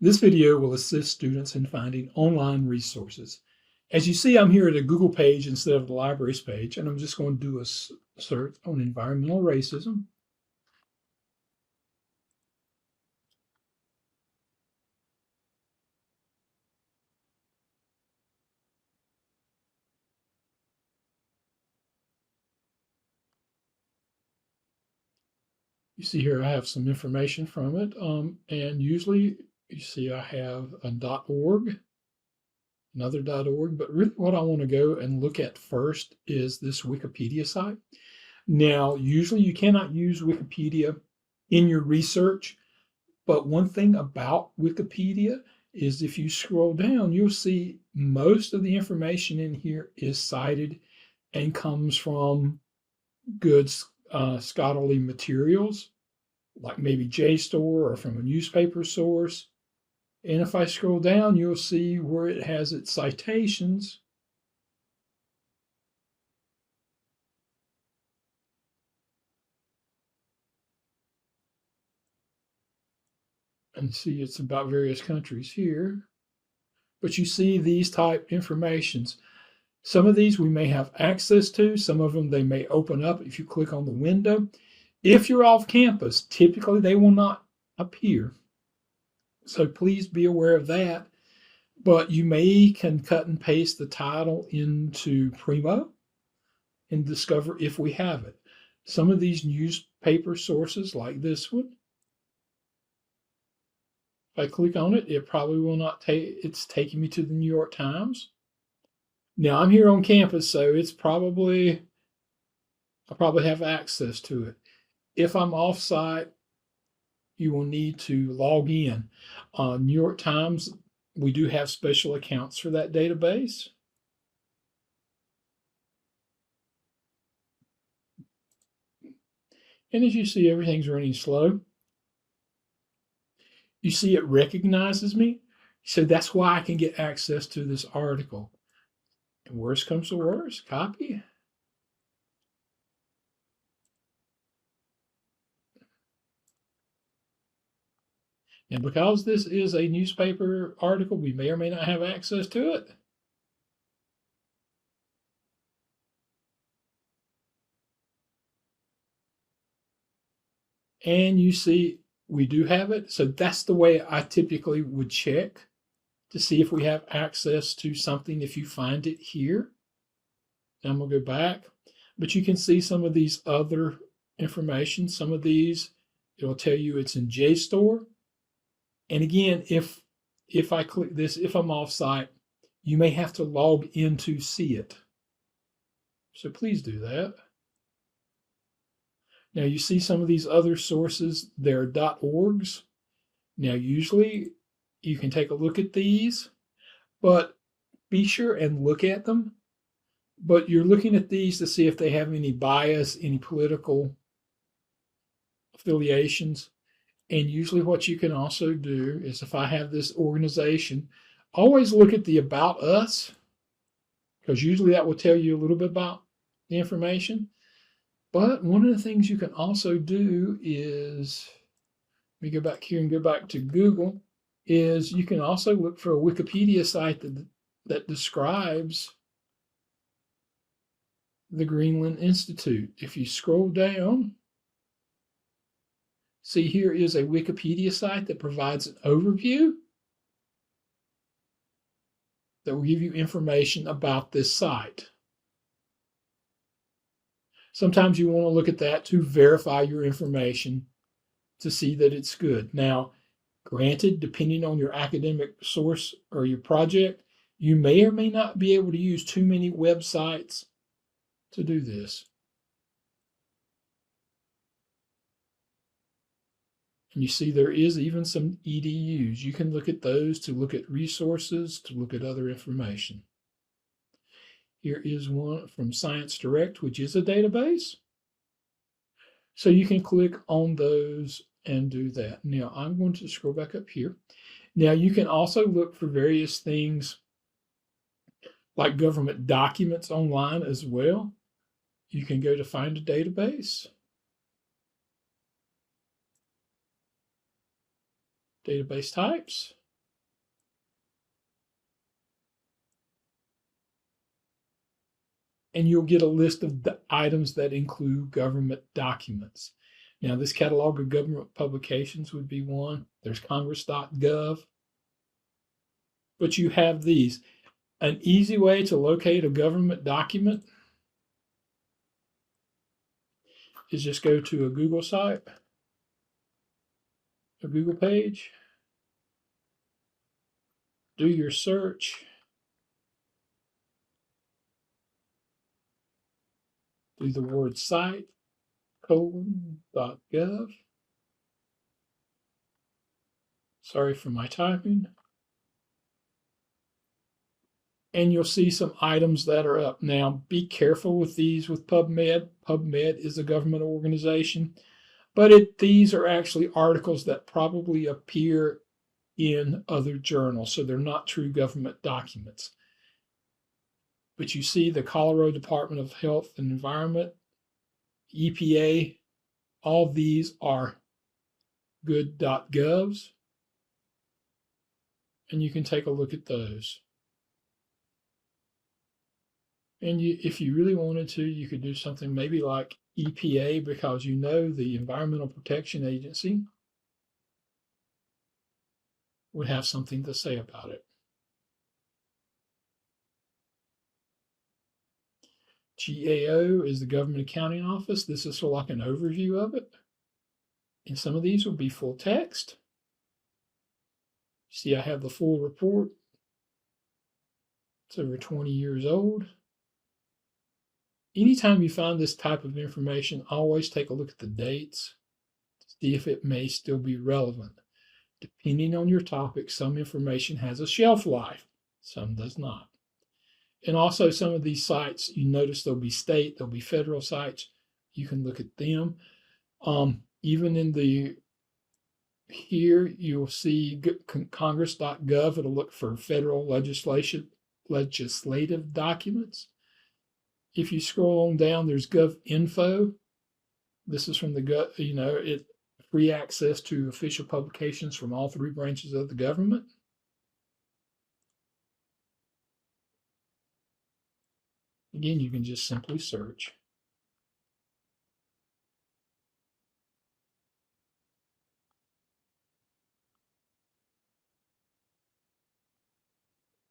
This video will assist students in finding online resources. As you see, I'm here at a Google page instead of the libraries page, and I'm just going to do a search on environmental racism. You see here I have some information from it, and usually you see I have a .org, another .org, but really what I want to go and look at first is this Wikipedia site. Now, usually you cannot use Wikipedia in your research, but one thing about Wikipedia is if you scroll down, you'll see most of the information in here is cited and comes from good scholarly materials, like maybe JSTOR or from a newspaper source. And if I scroll down, you'll see where it has its citations. And see it's about various countries here. But you see these type informations. Some of these we may have access to. Some of them they may open up if you click on the window. If you're off campus, typically they will not appear. So please be aware of that. But you can cut and paste the title into Primo and discover if we have it. Some of these newspaper sources, like this one, if I click on it, it probably will not take, it's taking me to the New York Times. Now I'm here on campus, so I probably have access to it. If I'm off site, you will need to log in. New York Times, we do have special accounts for that database. And as you see, everything's running slow. You see it recognizes me. So that's why I can get access to this article. And worst comes to worst, copy. And because this is a newspaper article, we may or may not have access to it. And you see we do have it. So that's the way I typically would check to see if we have access to something if you find it here. Now I'm going to go back. But you can see some of these other information. Some of these, it will tell you it's in JSTOR. And again, if I click this, if I'm off site, you may have to log in to see it. So please do that. Now you see some of these other sources, they're .orgs. Now usually you can take a look at these, but be sure and look at them. But you're looking at these to see if they have any bias, any political affiliations. And usually what you can also do is if I have this organization, always look at the About Us, because usually that will tell you a little bit about the information. But one of the things you can also do is, let me go back here and go back to Google, is you can also look for a Wikipedia site that describes the Greenland Institute. If you scroll down, see here is a Wikipedia site that provides an overview that will give you information about this site. Sometimes you want to look at that to verify your information to see that it's good. Now, granted, depending on your academic source or your project, you may or may not be able to use too many websites to do this. And you see there is even some EDUs. You can look at those to look at resources, to look at other information. Here is one from Science Direct, which is a database. So you can click on those and do that. Now I'm going to scroll back up here. Now you can also look for various things like government documents online as well. You can go to find a database. Database types. and you'll get a list of the items that include government documents. Now, this catalog of government publications would be one. There's congress.gov. But you have these. An easy way to locate a government document is just go to a Google site, a Google page, do your search, do the word site, .gov. Sorry for my typing. And you'll see some items that are up. Now, be careful with these with PubMed. PubMed is a government organization, but these are actually articles that probably appear in other journals, so they're not true government documents. But you see the Colorado Department of Health and Environment, EPA, all these are good.govs, and you can take a look at those. And if you really wanted to, you could do something maybe like EPA, because you know the Environmental Protection Agency would have something to say about it. GAO is the Government Accounting Office. This is sort of like an overview of it. And some of these will be full text. See, I have the full report. It's over 20 years old. Anytime you find this type of information, always take a look at the dates to see if it may still be relevant. Depending on your topic, some information has a shelf life, some does not. And also, some of these sites, you notice there'll be state, there'll be federal sites. You can look at them. Even in the here, you'll see congress.gov. It'll look for federal legislative documents. If you scroll on down, there's GovInfo. This is from the free access to official publications from all three branches of the government. Again, you can just simply search.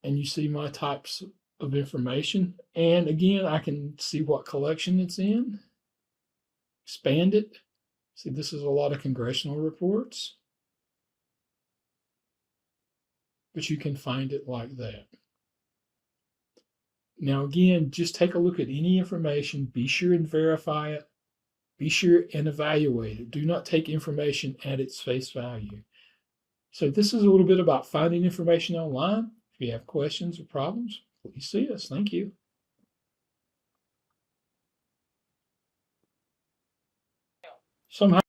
And you see my types of information. And again, I can see what collection it's in, expand it. See, this is a lot of congressional reports, but you can find it like that. Now, again, just take a look at any information. Be sure and verify it. Be sure and evaluate it. Do not take information at its face value. So this is a little bit about finding information online. If you have questions or problems, please see us. Thank you. Somehow